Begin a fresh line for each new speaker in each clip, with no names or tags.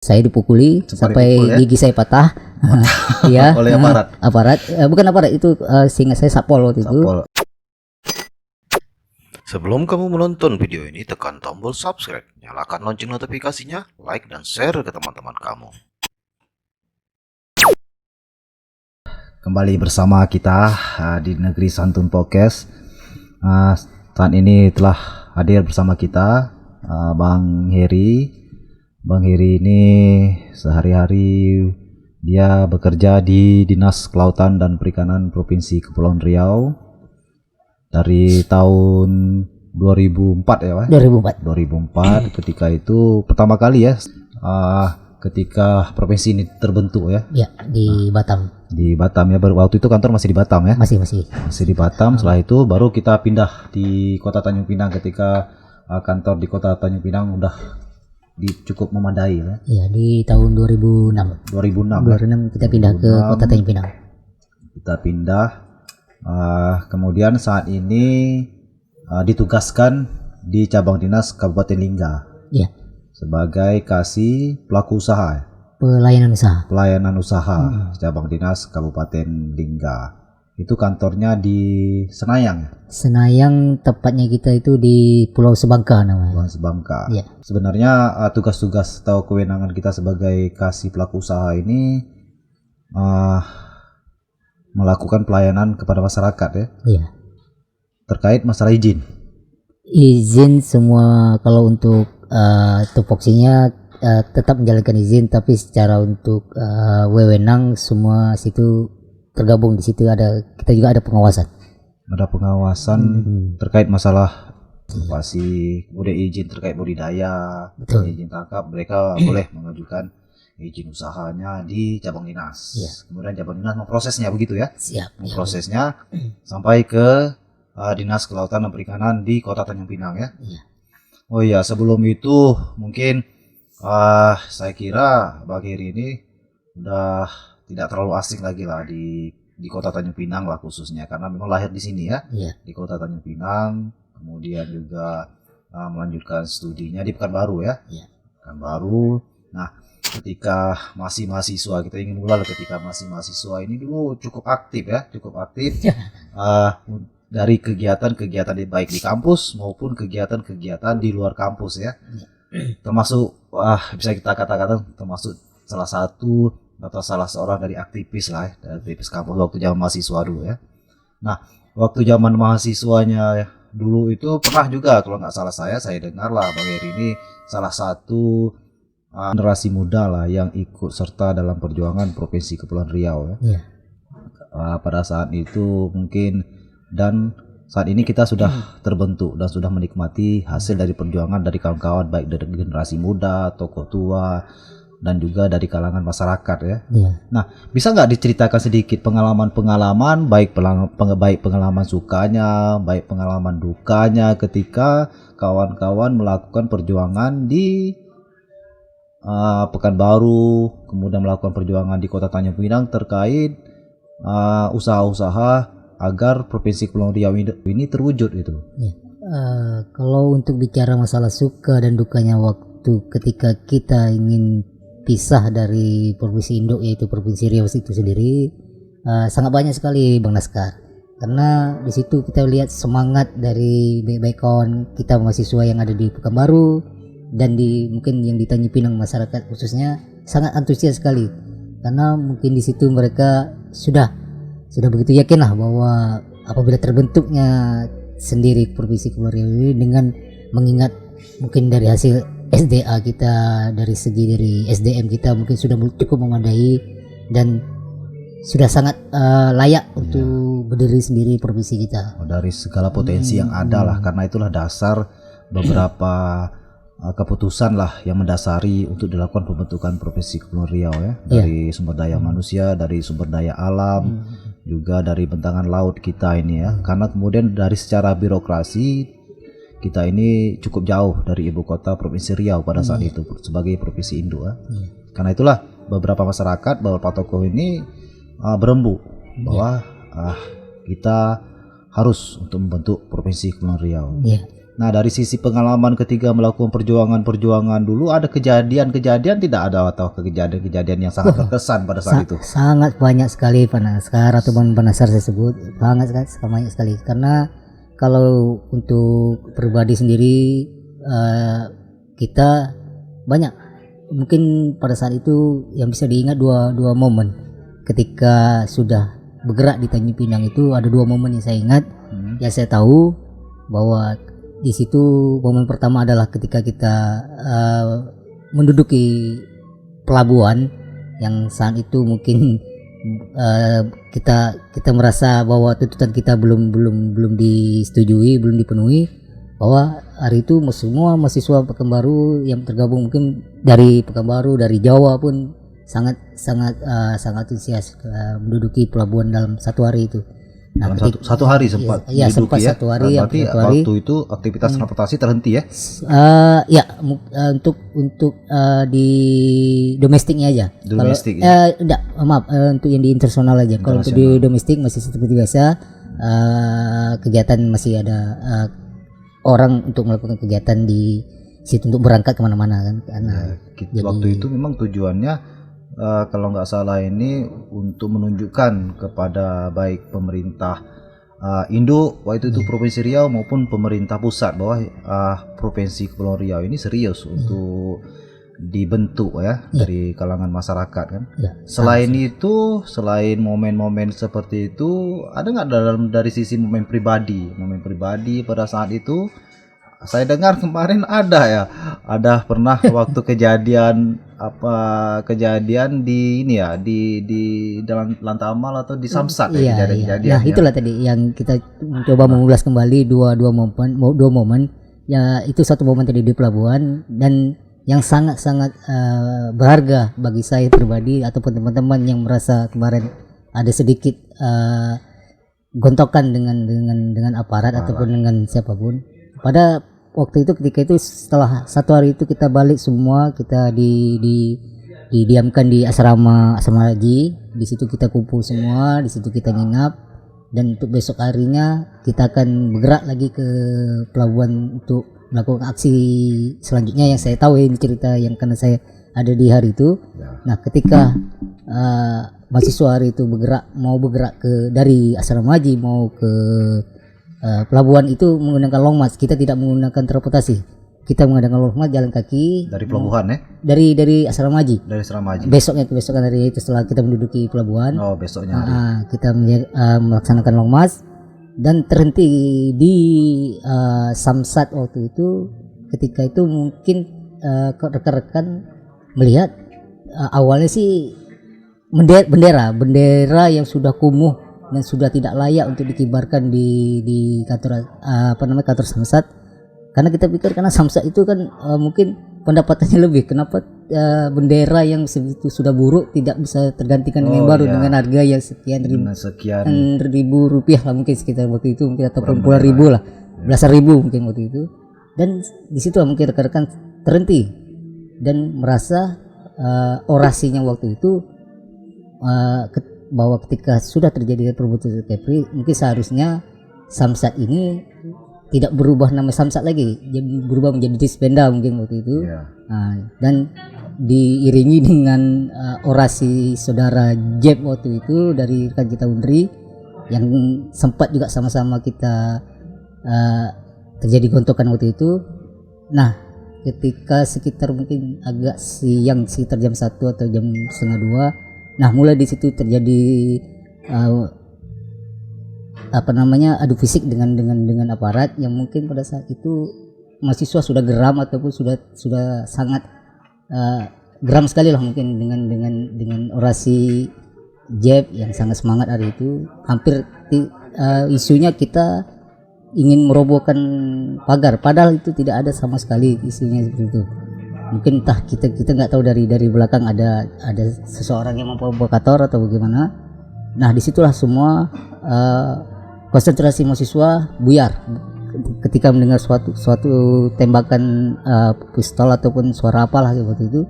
Saya dipukuli sampai
dipukul, ya?
gigi saya patah. Ya,
Oleh aparat.
Bukan aparat itu, seingat saya Satpol waktu itu.
Satpol.
Sebelum kamu menonton video ini, tekan tombol subscribe, nyalakan lonceng notifikasinya, like dan share ke teman-teman kamu.
Kembali bersama kita di Negeri Santun Podcast. Saat ini telah hadir bersama kita Bang Heri. Bang Heri ini sehari-hari dia bekerja di Dinas Kelautan dan Perikanan Provinsi Kepulauan Riau dari tahun 2004 ya Pak? 2004 ketika itu pertama kali ya ketika provinsi ini terbentuk ya?
Ya, di Batam.
Di Batam ya, waktu itu kantor masih di Batam ya?
Masih
di Batam. Setelah itu baru kita pindah di Kota Tanjung Pinang ketika kantor di Kota Tanjung Pinang udah cukup memadai ya.
Iya, di tahun 2006 kita pindah ke Kota Tanjung Pinang.
Kita pindah kemudian saat ini ditugaskan di cabang dinas Kabupaten Lingga. Iya. Sebagai kasih pelaku usaha. Pelayanan usaha cabang dinas Kabupaten Lingga. Itu kantornya di Senayang.
Senayang, tepatnya kita itu di Pulau Sebangka namanya.
Pulau Sebangka.
Ya.
Sebenarnya tugas-tugas atau kewenangan kita sebagai kasih pelaku usaha ini melakukan pelayanan kepada masyarakat ya. Iya. Terkait masalah izin.
Izin semua, kalau untuk tupoksinya tetap menjalankan izin, tapi secara untuk wewenang semua situ tergabung di situ, kita juga ada pengawasan.
Ada pengawasan terkait masalah masih kemudian izin terkait budidaya, izin tangkap, mereka boleh mengajukan izin usahanya di cabang dinas. Ya. Kemudian cabang dinas memprosesnya begitu ya?
Siap.
Memprosesnya sampai ke Dinas Kelautan dan Perikanan di Kota Tanjung Pinang ya. Ya. Oh iya, sebelum itu mungkin saya kira Bang Heri ini udah tidak terlalu asing lagi lah di Kota Tanjung Pinang lah khususnya, karena memang lahir di sini ya. Iya. Di Kota Tanjung Pinang, kemudian juga melanjutkan studinya di Pekanbaru ya. Iya. Pekanbaru. Nah, ketika masih mahasiswa, kita ingin mulai ketika masih mahasiswa ini dulu cukup aktif dari kegiatan-kegiatan baik di kampus maupun kegiatan-kegiatan di luar kampus ya. Termasuk bisa kita katakan termasuk salah satu atau salah seorang dari aktivis lah ya, dari aktivis kampus waktu zaman mahasiswa dulu ya. Nah, waktu zaman mahasiswanya dulu itu pernah juga, kalau nggak salah saya dengar lah Bang Heri ini salah satu generasi muda lah yang ikut serta dalam perjuangan Provinsi Kepulauan Riau ya. Pada saat itu mungkin, dan saat ini kita sudah terbentuk dan sudah menikmati hasil dari perjuangan dari kawan-kawan baik dari generasi muda, tokoh tua, dan juga dari kalangan masyarakat ya. Nah, bisa nggak diceritakan sedikit pengalaman-pengalaman baik pengalaman sukanya, baik pengalaman dukanya ketika kawan-kawan melakukan perjuangan di Pekanbaru, kemudian melakukan perjuangan di Kota Tanjung Pinang terkait usaha-usaha agar Provinsi Kepulauan Riau ini terwujud itu. Kalau untuk bicara masalah suka dan dukanya waktu ketika kita ingin pisah dari Provinsi Induk yaitu Provinsi Riau itu sendiri, sangat banyak sekali Bang Naskar, karena di situ kita lihat semangat dari baik-baik kawan kita mahasiswa yang ada di Pekanbaru dan mungkin yang di Tanjung Pinang, masyarakat khususnya sangat antusias sekali, karena mungkin di situ mereka sudah begitu yakin lah bahwa apabila terbentuknya sendiri Provinsi Kepulauan Riau ini, dengan mengingat mungkin dari hasil SDA kita, dari SDM kita mungkin sudah cukup memadai dan sudah sangat layak untuk berdiri sendiri provinsi kita. Dari segala potensi yang ada lah, karena itulah dasar beberapa keputusan lah yang mendasari untuk dilakukan pembentukan Provinsi Kepulauan Riau ya. Dari sumber daya manusia, dari sumber daya alam, juga dari bentangan laut kita ini ya. Karena kemudian dari secara birokrasi kita ini cukup jauh dari ibu kota Provinsi Riau pada saat itu sebagai provinsi induk ya. Karena itulah beberapa masyarakat, beberapa tokoh ini berembuk bahwa kita harus untuk membentuk Provinsi Kepulauan Riau. Nah, dari sisi pengalaman ketika melakukan perjuangan dulu, ada kejadian-kejadian tidak ada atau kejadian-kejadian yang sangat berkesan pada saat itu?
Sangat banyak sekali Panaskar atau Panasar saya sebut, sangat banyak sekali. Karena kalau untuk pribadi sendiri kita banyak, mungkin pada saat itu yang bisa diingat dua momen ketika sudah bergerak di Tanjung Pinang. Itu ada dua momen yang saya ingat, yang saya tahu bahwa di situ momen pertama adalah ketika kita menduduki pelabuhan yang saat itu mungkin kita merasa bahwa tuntutan kita belum disetujui, belum dipenuhi, bahwa hari itu semua mahasiswa Pekanbaru yang tergabung mungkin dari Pekanbaru, dari Jawa pun sangat antusias menduduki pelabuhan dalam satu hari itu. Nah,
dalam satu hari sempat
sempat
ya?
Satu hari.
Berarti waktu itu aktivitas transportasi terhenti ya?
Untuk di domestiknya aja.
Domestik
enggak, maaf, untuk yang di internasional aja. Kalau untuk di domestik masih seperti biasa, kegiatan masih ada orang untuk melakukan kegiatan di situ untuk berangkat kemana-mana kan.
Waktu itu memang tujuannya kalau nggak salah ini untuk menunjukkan kepada baik pemerintah induk waktu itu Provinsi Riau maupun pemerintah pusat bahwa Provinsi Kepulauan Riau ini serius untuk dibentuk dari kalangan masyarakat kan. Selain itu, selain momen-momen seperti itu, ada nggak dari sisi momen pribadi pada saat itu? Saya dengar kemarin ada pernah waktu kejadian di ini ya di dalam Lantamal atau di Samsat kejadian.
Nah, itulah tadi yang kita mencoba mengulas kembali dua momen ya. Itu satu momen tadi di pelabuhan, dan yang sangat berharga bagi saya pribadi ataupun teman-teman yang merasa kemarin ada sedikit gontokan dengan aparat ataupun dengan siapapun. Pada waktu itu, ketika itu setelah satu hari itu kita balik semua, kita didiamkan di asrama haji. Di situ kita kumpul semua, di situ kita nginap, dan untuk besok harinya kita akan bergerak lagi ke pelabuhan untuk melakukan aksi selanjutnya. Yang saya tahu ini cerita yang karena saya ada di hari itu. Nah, ketika mahasiswa hari itu mau bergerak dari asrama haji mau ke pelabuhan itu menggunakan long march. Kita tidak menggunakan transportasi, kita menggunakan long march, jalan kaki
dari pelabuhan
dari asrama haji. Kebesokan hari itu setelah kita menduduki pelabuhan.
Besoknya
kita melaksanakan long march dan terhenti di Samsat waktu itu. Ketika itu mungkin rekan-rekan melihat awalnya sih bendera yang sudah kumuh dan sudah tidak layak untuk dikibarkan di kantor kantor Samsat, karena kita pikir karena Samsat itu kan mungkin pendapatannya lebih, kenapa bendera yang segitu sudah buruk tidak bisa tergantikan dengan baru dengan harga yang sekian ribu rupiah lah mungkin sekitar waktu itu, mungkin ataupun puluhan ribu lah, belasan ribu mungkin waktu itu. Dan di situ mungkin rekan-rekan terhenti dan merasa orasinya waktu itu bahwa ketika sudah terjadi perbuatan Kepri, mungkin seharusnya Samsat ini tidak berubah nama Samsat lagi, jadi berubah menjadi Dispenda mungkin waktu itu. Dan diiringi dengan orasi saudara Jeb waktu itu dari rekan kita Undri, yang sempat juga sama-sama kita terjadi gontokan waktu itu. Nah, ketika sekitar mungkin agak siang, sekitar jam 1 atau jam setengah 2, nah mulai di situ terjadi adu fisik dengan aparat, yang mungkin pada saat itu mahasiswa sudah geram ataupun sudah sangat geram sekali lah mungkin dengan orasi Jeb yang sangat semangat hari itu. Hampir isunya kita ingin merobohkan pagar, padahal itu tidak ada sama sekali isunya seperti itu. Mungkin entah kita nggak tahu dari belakang ada seseorang yang memprovokator atau bagaimana. Nah, disitulah semua konsentrasi mahasiswa buyar ketika mendengar suatu tembakan pistol ataupun suara apalah seperti itu.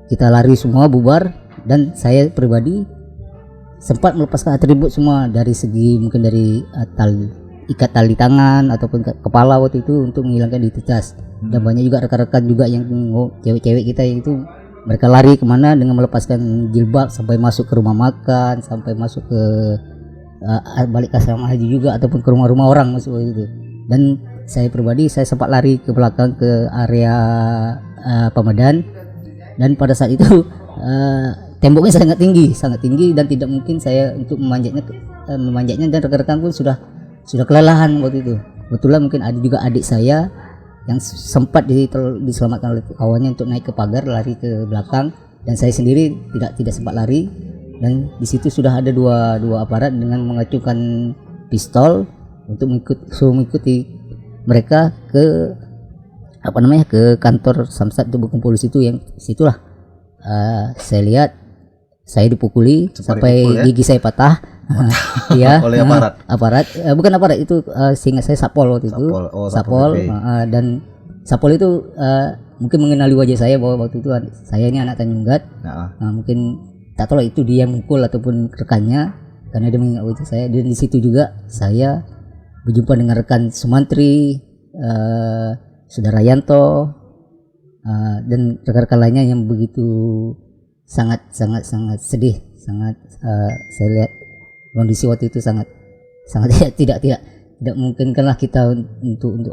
Kita lari semua, bubar, dan saya pribadi sempat melepaskan atribut semua, dari segi mungkin dari ikat tali tangan ataupun kepala waktu itu untuk menghilangkan identitas. Dan banyak juga rekan-rekan juga yang cewek-cewek kita yang itu mereka lari kemana dengan melepaskan jilbab sampai masuk ke rumah makan, sampai masuk ke balik ke asrama haji juga ataupun ke rumah-rumah orang masuk itu. Dan saya pribadi saya sempat lari ke belakang ke area Pemedan, dan pada saat itu temboknya sangat tinggi dan tidak mungkin saya untuk memanjatnya dan rekan-rekan pun sudah kelelahan waktu itu. Kebetulan mungkin ada juga adik saya yang sempat diselamatkan oleh kawannya untuk naik ke pagar lari ke belakang, dan saya sendiri tidak sempat lari. Dan di situ sudah ada dua aparat dengan mengacungkan pistol untuk mengikuti mereka ke ke kantor Samsat untuk berkumpul di situ. Yang situlah saya lihat saya dipukuli sampai
dipukul, ya?
gigi saya patah. Ya,
oleh aparat.
Bukan aparat itu, seingat saya Satpol waktu itu. Satpol, dan Satpol itu mungkin mengenali wajah saya bahwa waktu itu saya ini anak Tanjung Gat. Mungkin tak tahu itu dia mukul ataupun rekannya karena dia mengingat wajah saya. Dan di situ juga saya berjumpa dengan rekan Sumantri, Saudara Yanto, dan rekan-rekan lainnya yang begitu sangat sedih, saya lihat kondisi waktu itu sangat tidak mungkinkanlah kita untuk untuk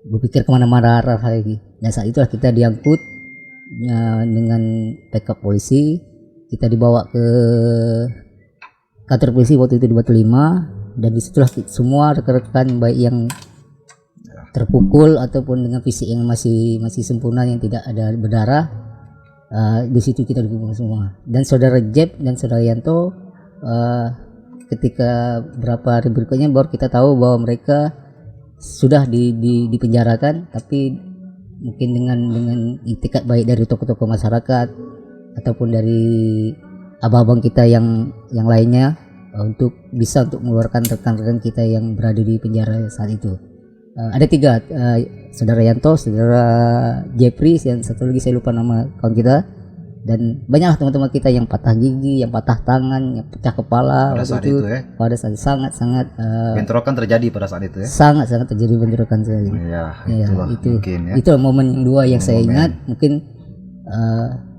berpikir kemana-mana arah lagi. Dan saat itulah kita diangkut dengan backup polisi, kita dibawa ke kantor polisi waktu itu di Batu Lima, dan disitulah semua rekan-rekan baik yang terpukul ataupun dengan fisik yang masih sempurna yang tidak ada berdarah, di situ kita dikumpulkan semua. Dan saudara Jeb dan saudara Yanto ketika beberapa hari berikutnya baru kita tahu bahwa mereka sudah dipenjarakan, tapi mungkin dengan itikat baik dari tokoh-tokoh masyarakat ataupun dari abang-abang kita yang lainnya untuk bisa untuk mengeluarkan rekan-rekan kita yang berada di penjara saat itu. Ada 3, saudara Yanto, saudara Jeffrey, dan satu lagi saya lupa nama kawan kita. Dan banyaklah teman-teman kita yang patah gigi, yang patah tangan, yang pecah kepala
pada saat itu ya.
Pada saat sangat
bentrokan terjadi pada saat itu ya.
Sangat terjadi bentrokan sekali.
Itulah mungkin ya.
Itu momen yang dua yang saya ingat. Mungkin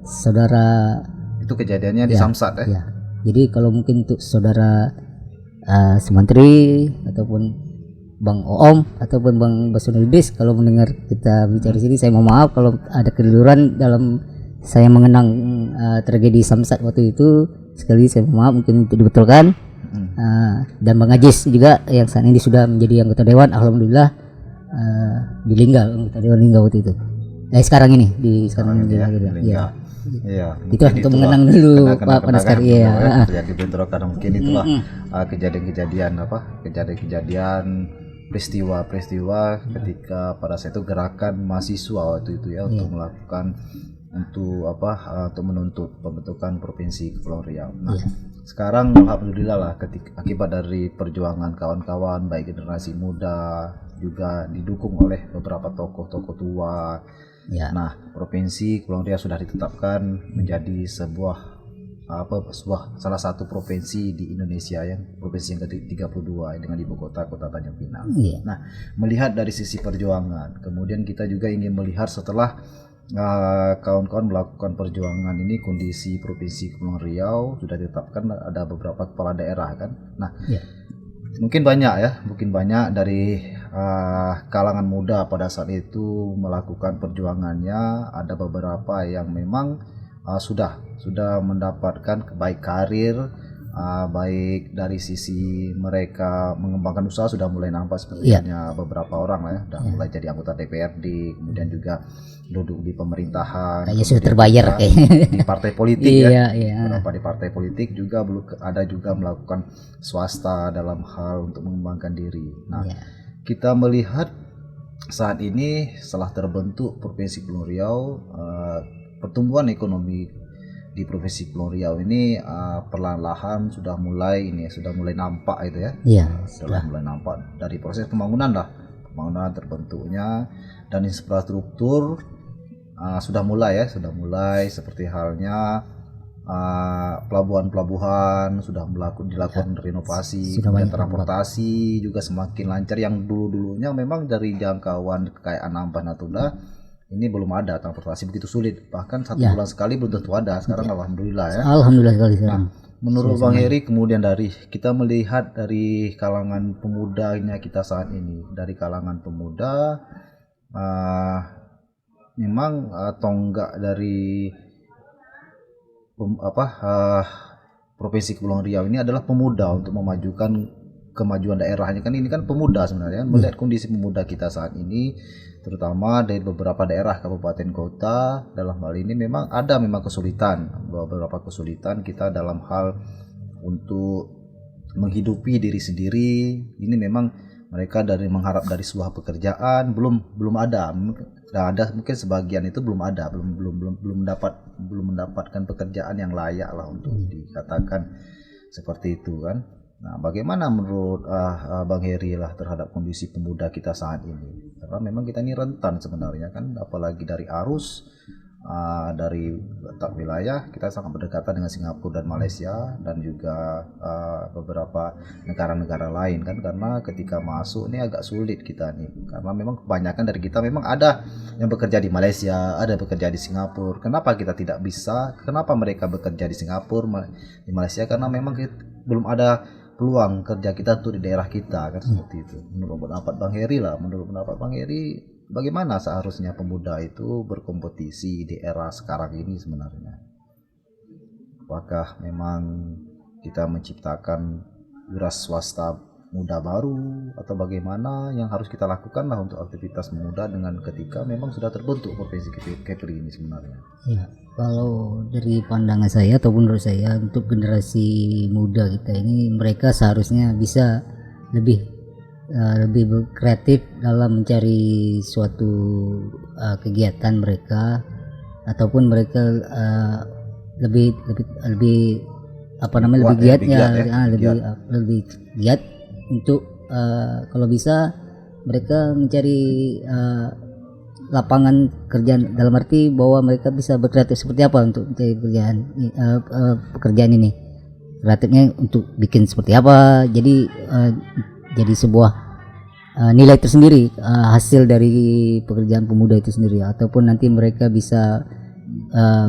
saudara
itu kejadiannya di Samsat ya.
Ya. Jadi kalau mungkin untuk saudara Sumantri ataupun Bang Oom ataupun Bang Basunudis, kalau mendengar kita bicara sini, saya mohon maaf kalau ada keliruan dalam saya mengenang tragedi Samsat waktu itu. Sekali saya mohon maaf, mungkin untuk dibetulkan. Dan Bang Ajis juga yang saat ini sudah menjadi anggota dewan, alhamdulillah, di Lingga, anggota dewan Lingga waktu itu. Sekarang ini di sekarang ini ya.
Iya,
itu untuk mengenang dulu Pak Penaskar. Iya,
terjadi bentrokan mungkin itulah kejadian-kejadian peristiwa ketika pada saat itu gerakan mahasiswa waktu itu ya, untuk melakukan untuk menuntut pembentukan provinsi Kepulauan Riau. Nah, sekarang alhamdulillah lah akibat dari perjuangan kawan-kawan baik generasi muda juga didukung oleh beberapa tokoh-tokoh tua. Nah, provinsi Kepulauan Riau sudah ditetapkan menjadi salah satu provinsi di Indonesia, yang provinsi yang ke-32 dengan ibu kota Tanjung Pinang. Nah, melihat dari sisi perjuangan, kemudian kita juga ingin melihat setelah kawan-kawan melakukan perjuangan ini, kondisi provinsi Kepulauan Riau sudah ditetapkan, ada beberapa kepala daerah kan. Nah, mungkin banyak dari kalangan muda pada saat itu melakukan perjuangannya. Ada beberapa yang memang sudah mendapatkan baik karir, baik dari sisi mereka mengembangkan usaha sudah mulai nampak seperti beberapa orang lah ya, sudah mulai jadi anggota DPRD, kemudian juga duduk di pemerintahan,
kayaknya sudah terbayar
di partai politik beberapa di partai politik juga ada juga melakukan swasta dalam hal untuk mengembangkan diri. Nah, kita melihat saat ini setelah terbentuk Provinsi Kepulauan Riau, pertumbuhan ekonomi di Provinsi Kepulauan Riau ini perlahan-lahan sudah mulai nampak itu ya. Sudah mulai nampak dari proses pembangunan terbentuknya, dan infrastruktur sudah mulai seperti halnya pelabuhan-pelabuhan sudah dilakukan renovasi,
sudah
dan
banyak
transportasi juga semakin lancar. Yang dulunya memang dari jangkauan kekayaan Ampas Natuna ini belum ada transportasi, begitu sulit, bahkan 1 bulan sekali belum tentu ada. Sekarang alhamdulillah ya.
Alhamdulillah sekali sekarang.
Menurut Bang Heri, kemudian dari kita melihat dari kalangan pemudanya kita saat ini, dari kalangan pemuda memang tonggak dari Provinsi Kepulauan Riau ini adalah pemuda untuk memajukan kemajuan daerahnya. Kan ini kan pemuda sebenarnya. Melihat kondisi pemuda kita saat ini, terutama dari beberapa daerah kabupaten kota, dalam hal ini memang kesulitan, beberapa kesulitan kita dalam hal untuk menghidupi diri sendiri. Ini memang mereka dari mengharap dari sebuah pekerjaan belum ada. Mungkin sebagian itu belum mendapatkan pekerjaan yang layak lah untuk dikatakan seperti itu kan. Nah, bagaimana menurut Bang Heri lah terhadap kondisi pemuda kita saat ini? Karena memang kita ini rentan sebenarnya kan, apalagi dari arus dari letak wilayah kita sangat berdekatan dengan Singapura dan Malaysia, dan juga beberapa negara-negara lain kan, karena ketika masuk ini agak sulit kita nih, karena memang kebanyakan dari kita memang ada yang bekerja di Malaysia, ada bekerja di Singapura. Kenapa kita tidak bisa? Kenapa mereka bekerja di Singapura, di Malaysia? Karena memang belum ada peluang kerja kita tuh di daerah kita kan, seperti itu. Menurut pendapat Bang Heri, bagaimana seharusnya pemuda itu berkompetisi di era sekarang ini sebenarnya? Apakah memang kita menciptakan wira swasta muda baru, atau bagaimana yang harus kita lakukan lah untuk aktivitas muda dengan ketika memang sudah terbentuk Provinsi Kepri ini sebenarnya?
Ya, kalau dari pandangan saya atau menurut saya, untuk generasi muda kita ini, mereka seharusnya bisa lebih kreatif dalam mencari suatu kegiatan mereka, ataupun mereka lebih giat lebih giat untuk kalau bisa mereka mencari lapangan kerjaan, dalam arti bahwa mereka bisa berkreatif seperti apa untuk mencari pekerjaan ini. Kreatifnya untuk bikin seperti apa, jadi sebuah nilai tersendiri, hasil dari pekerjaan pemuda itu sendiri, ataupun nanti mereka bisa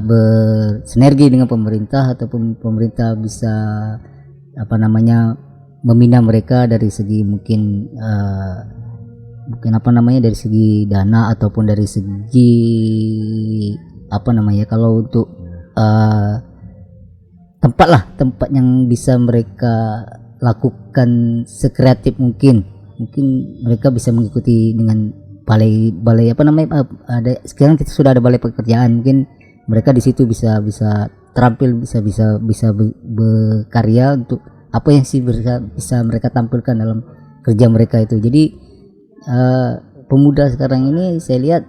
bersinergi dengan pemerintah, ataupun pemerintah bisa membina mereka dari segi mungkin dari segi dana, ataupun dari segi kalau untuk tempat yang bisa mereka lakukan sekreatif mungkin mereka bisa mengikuti dengan balai ada sekarang kita sudah ada balai pekerjaan, mungkin mereka di situ bisa terampil, bisa berkarya untuk apa yang bisa mereka tampilkan dalam kerja mereka itu. Jadi pemuda sekarang ini saya lihat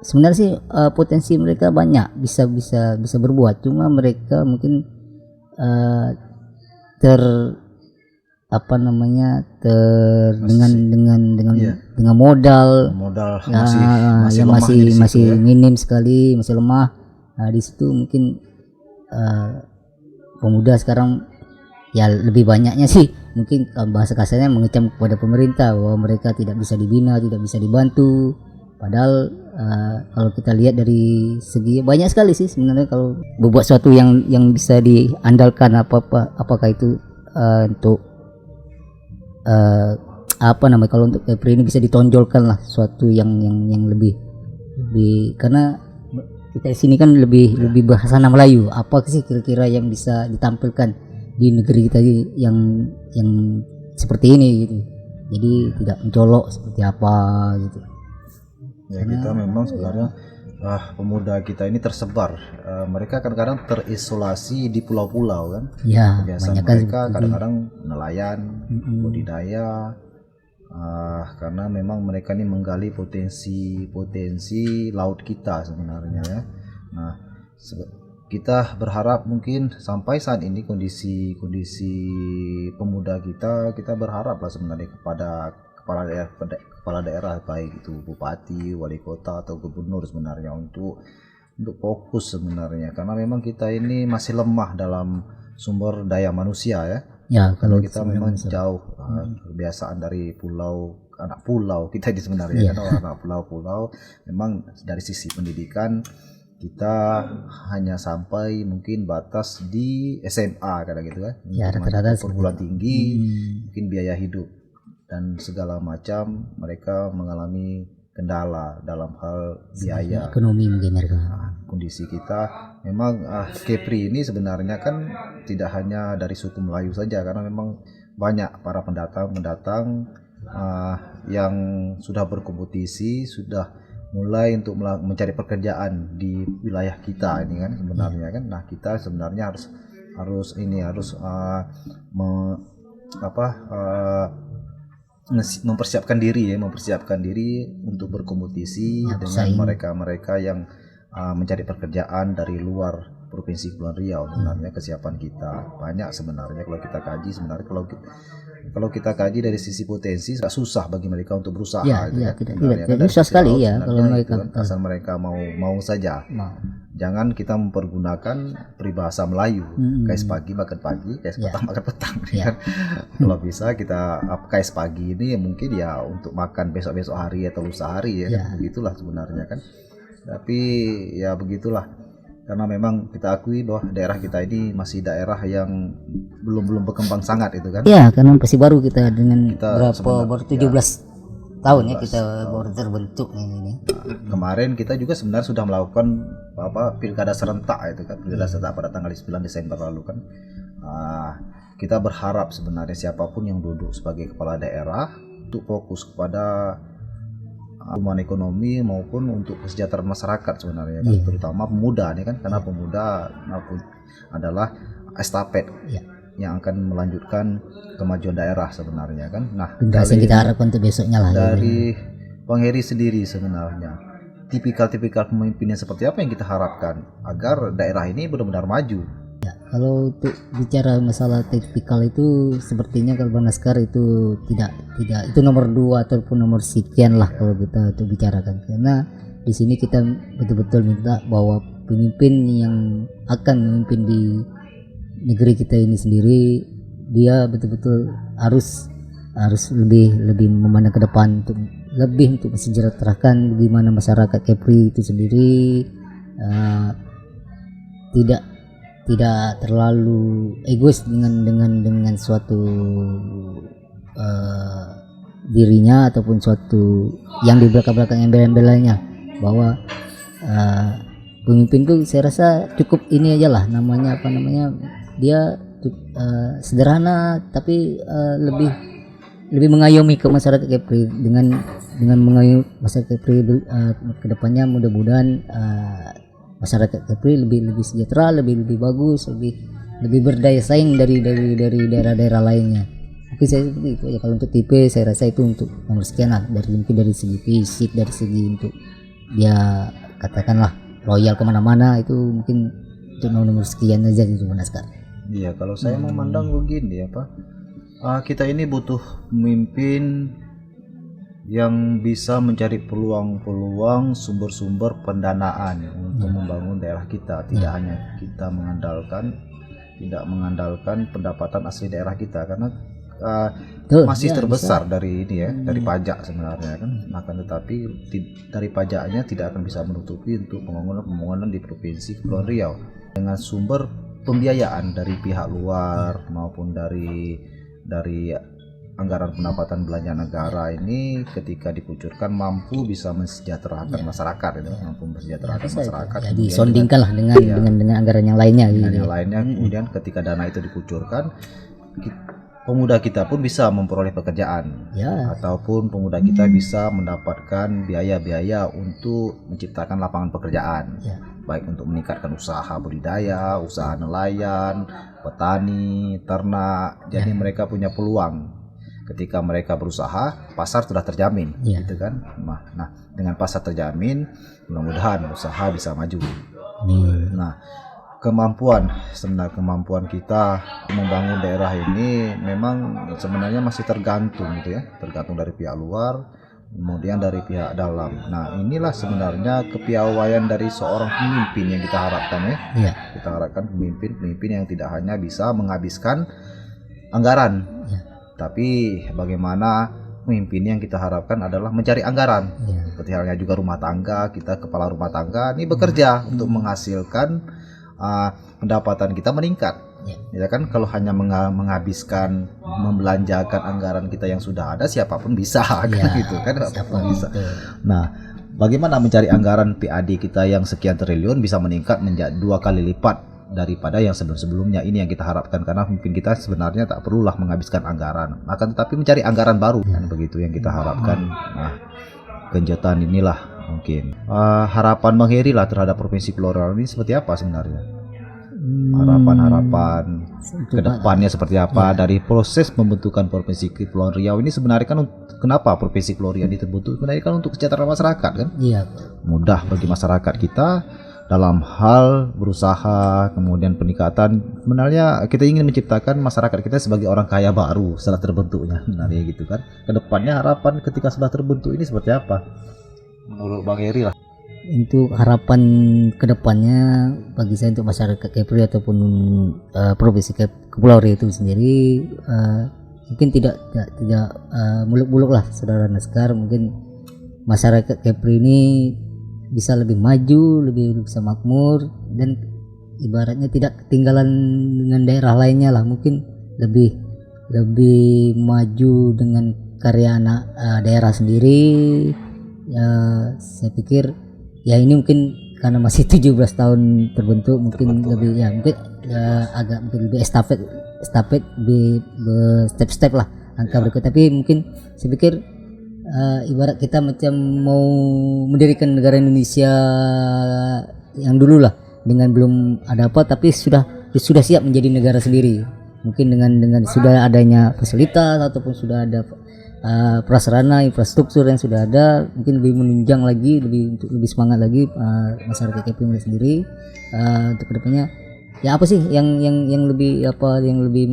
sebenarnya sih potensi mereka banyak, bisa berbuat, cuma mereka mungkin dengan modal yang masih minim sekali, masih lemah. Nah, di situ mungkin pemuda sekarang ya lebih banyaknya sih mungkin bahasa kasarnya mengecam kepada pemerintah bahwa mereka tidak bisa dibina, tidak bisa dibantu. Padahal kalau kita lihat dari segi banyak sekali sih sebenarnya, kalau berbuat sesuatu yang bisa diandalkan, apakah itu untuk kalau untuk Kepri ini bisa ditonjolkan lah sesuatu yang lebih karena kita di sini kan lebih bahasa Melayu. Apa sih kira-kira yang bisa ditampilkan di negeri kita yang seperti ini gitu, jadi tidak mencolok seperti apa gitu
ya. Kita memang sebenarnya pemuda kita ini tersebar, mereka kadang-kadang terisolasi di pulau-pulau kan
ya,
kebiasaan mereka kadang-kadang nelayan, budidaya, karena memang mereka ini menggali potensi laut kita sebenarnya ya. Nah, kita berharap mungkin sampai saat ini kondisi pemuda kita berharap lah sebenarnya kepada kepala daerah baik itu bupati, wali kota atau gubernur sebenarnya, untuk untuk fokus sebenarnya, karena memang kita ini masih lemah dalam sumber daya manusia ya.
Ya,
Kalau
kalau
kita memang jauh kebiasaan dari anak pulau kita ini sebenarnya
Iya.
kan orang anak pulau memang dari sisi pendidikan kita hanya sampai mungkin batas di SMA kadang gitu kan.
Ya,
Untuk
rata-rata
masuk perguruan tinggi,
Hmm.
mungkin biaya hidup dan segala macam mereka mengalami kendala dalam hal biaya.
ekonomi mungkin mereka.
Kondisi kita memang Kepri ini sebenarnya kan tidak hanya dari suku Melayu saja, karena memang banyak para pendatang yang sudah berkompetisi, sudah mulai untuk mencari pekerjaan di wilayah kita ini kan sebenarnya kan. Nah, kita sebenarnya harus mempersiapkan diri untuk berkompetisi
Ya,
dengan
bersaing.
mereka yang mencari pekerjaan dari luar Provinsi Kepulauan Riau. Sebenarnya kesiapan kita banyak sebenarnya kalau kita kaji. Sebenarnya kalau kita kaji dari sisi potensi agak susah bagi mereka untuk berusaha
Ya,
gitu
ya,
kan.
tidak
Sebenarnya kan dari
susah
sisi
sekali
laut
ya
sebenarnya
kalau
itu
mereka
kan asal mereka mau saja.
mau.
Jangan kita mempergunakan peribahasa Melayu, kais pagi makan pagi, kais petang makan petang.
Ya.
Kan? Kalau bisa kita kais pagi ini mungkin ya untuk makan besok-besok hari atau lusa hari ya. Begitulah sebenarnya kan. Tapi ya begitulah, karena memang kita akui bahwa daerah kita ini masih daerah yang belum berkembang sangat itu kan.
Ya, karena masih baru kita dengan
Kita
baru 17 tahun ya kita baru terbentuk ini.
Kemarin kita juga sebenarnya sudah melakukan pilkada serentak itu kan, pilkada serentak pada tanggal 9 Desember lalu kan. Kita berharap sebenarnya siapapun yang duduk sebagai kepala daerah untuk fokus kepada pertumbuhan ekonomi maupun untuk kesejahteraan masyarakat sebenarnya kan, terutama pemuda nih kan, karena pemuda adalah estafet yang akan melanjutkan kemajuan daerah sebenarnya kan. Nah,
generasi yang kita harapkan untuk besoknya lah.
Dari Bang Heri sendiri sebenarnya tipikal pemimpin yang seperti apa yang kita harapkan agar daerah ini benar-benar maju?
Ya, kalau untuk bicara masalah tipikal itu sepertinya kalau Bang Naskar itu tidak itu nomor 2 ataupun nomor sekian lah kalau kita untuk bicarakan, karena di sini kita betul-betul minta bahwa pemimpin yang akan memimpin di negeri kita ini sendiri, dia betul-betul harus lebih memandang ke depan untuk mensejahterakan bagaimana masyarakat Kepri itu sendiri, tidak terlalu egois dengan suatu dirinya ataupun suatu yang di belakang embel-embelnya, bahwa pemimpin tuh saya rasa cukup ini aja lah, namanya dia sederhana tapi lebih mengayomi ke masyarakat Kepri, dengan mengayomi masyarakat Kepri ke depannya. Mudah-mudahan masyarakat Kepri lebih sejahtera, lebih bagus, lebih berdaya saing dari daerah-daerah lainnya. Mungkin saya seperti itu ya. Kalau untuk tipe saya rasa itu untuk nomor sekian lah, dari segi fisik, dari segi untuk dia katakanlah loyal kemana-mana, itu mungkin untuk nomor sekian aja gitu Mas Naskar.
Iya, kalau saya memandang begini kita ini butuh pemimpin yang bisa mencari peluang-peluang sumber-sumber pendanaan untuk membangun daerah kita. Tidak hanya kita mengandalkan pendapatan asli daerah kita, karena masih terbesar dari ini ya, dari pajak sebenarnya kan. Akan tetapi dari pajaknya tidak akan bisa menutupi untuk pembangunan di Provinsi Kepulauan Riau. Dengan sumber pembiayaan dari pihak luar maupun dari anggaran pendapatan belanja negara ini, ketika dikucurkan mampu bisa mensejahterakan masyarakat itu, mampu mensejahterakan masyarakat.
Ya, disondingkan lah dengan anggaran yang lainnya.
Dengan yang lainnya, kemudian ketika dana itu dikucurkan, pemuda kita pun bisa memperoleh pekerjaan, ataupun pemuda kita bisa mendapatkan biaya-biaya untuk menciptakan lapangan pekerjaan, baik untuk meningkatkan usaha budidaya, usaha nelayan, petani, ternak. Jadi mereka punya peluang. Ketika mereka berusaha, pasar sudah terjamin, gitu kan. Nah, dengan pasar terjamin, mudah-mudahan usaha bisa maju. Nah, kemampuan kita membangun daerah ini memang sebenarnya masih tergantung gitu ya, tergantung dari pihak luar kemudian dari pihak dalam. Nah, inilah sebenarnya kepiawaian dari seorang pemimpin yang kita harapkan ya.
Iya.
Kita harapkan pemimpin yang tidak hanya bisa menghabiskan anggaran,
Iya.
tapi bagaimana pemimpin yang kita harapkan adalah mencari anggaran.
Iya.
Seperti halnya juga rumah tangga, kita kepala rumah tangga ini bekerja untuk menghasilkan pendapatan kita meningkat. Ya kan, kalau hanya menghabiskan membelanjakan anggaran kita yang sudah ada, siapapun bisa kan gitu kan, siapapun bisa. Nah, bagaimana mencari anggaran PAD kita yang sekian triliun bisa meningkat menjadi 2 kali lipat daripada yang sebelum-sebelumnya? Ini yang kita harapkan, karena mungkin kita sebenarnya tak perlulah menghabiskan anggaran, akan tetapi mencari anggaran baru kan, begitu yang kita harapkan. Nah, kejutan inilah mungkin harapan Bang Heri lah terhadap Provinsi Kepulauan Riau ini seperti apa sebenarnya? Harapan ke depannya seperti apa dari proses pembentukan Provinsi Kepulauan Riau ini? Sebenarnya kan kenapa Provinsi Kepulauan Riau ini terbentuk? Sebenarnya kan untuk kesejahteraan masyarakat kan?
Iya.
Mudah bagi masyarakat kita dalam hal berusaha, kemudian peningkatan. Sebenarnya kita ingin menciptakan masyarakat kita sebagai orang kaya baru setelah terbentuknya, sebenarnya gitu kan. Kedepannya harapan ketika sudah terbentuk ini seperti apa menurut Bang Heri lah?
Untuk harapan kedepannya bagi saya, untuk masyarakat Kepri ataupun Provinsi Kepulauan Riau itu sendiri, mungkin tidak muluk-muluk lah saudara Naskar. Mungkin masyarakat Kepri ini bisa lebih maju, lebih bisa makmur, dan ibaratnya tidak ketinggalan dengan daerah lainnya lah. Mungkin lebih maju dengan karya anak daerah sendiri. Ya, saya pikir ya ini mungkin karena masih 17 tahun terbentuk, mungkin lebih ya mungkin agak mungkin lebih estafet step-step lah langkah berikut. Tapi mungkin saya pikir ibarat kita macam mau mendirikan negara Indonesia yang dulu lah, dengan belum ada apa tapi sudah siap menjadi negara sendiri. Mungkin dengan sudah adanya fasilitas ataupun sudah ada prasarana infrastruktur yang sudah ada, mungkin lebih menunjang lagi, lebih semangat lagi masyarakat Kepri sendiri untuk kedepannya. Ya apa sih yang lebih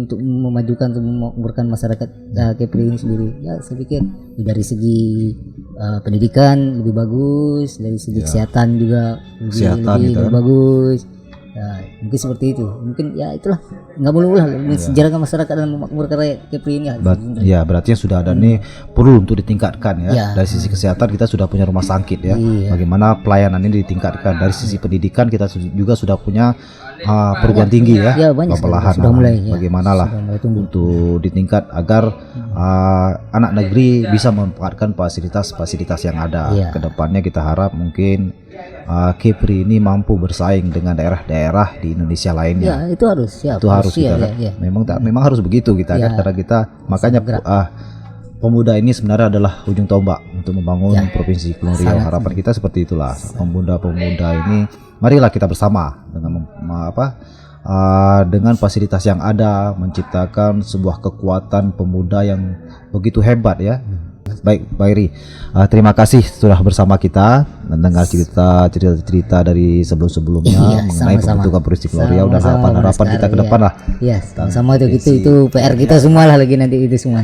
untuk memajukan, untuk memakmurkan masyarakat Kepri ini sendiri? Ya saya pikir dari segi pendidikan lebih bagus, dari segi kesehatan juga lebih bagus. Ya, mungkin seperti itu. Mungkin ya itulah, nggak boleh mensejarahkan masyarakat dan memakmurkan rakyat Kepri ini.
Ya berarti yang sudah ada nih perlu untuk ditingkatkan ya. Dari sisi kesehatan kita sudah punya rumah sakit ya. Bagaimana pelayanan ini ditingkatkan. Dari sisi pendidikan kita juga sudah punya perguruan tinggi ya. Perlahan sudah mulai. Bagaimana lah untuk ditingkat agar anak negeri bisa memanfaatkan fasilitas yang ada. Kedepannya kita harap mungkin Kepri ini mampu bersaing dengan daerah-daerah di Indonesia lainnya.
Ya, itu harus.
Memang harus begitu kita kan, karena kita makanya pemuda ini sebenarnya adalah ujung tombak untuk membangun Provinsi Kepulauan Riau. Harapan kita seperti itulah. Pemuda-pemuda ini, marilah kita bersama dengan fasilitas yang ada menciptakan sebuah kekuatan pemuda yang begitu hebat ya. Baik, Pak Heri, terima kasih sudah bersama kita mendengar cerita dari sebelumnya mengenai pembentukan Provinsi Kepulauan Riau dan harapan kita ke depan lah.
Iya, sama itu PR kita semua lah lagi nanti itu semua.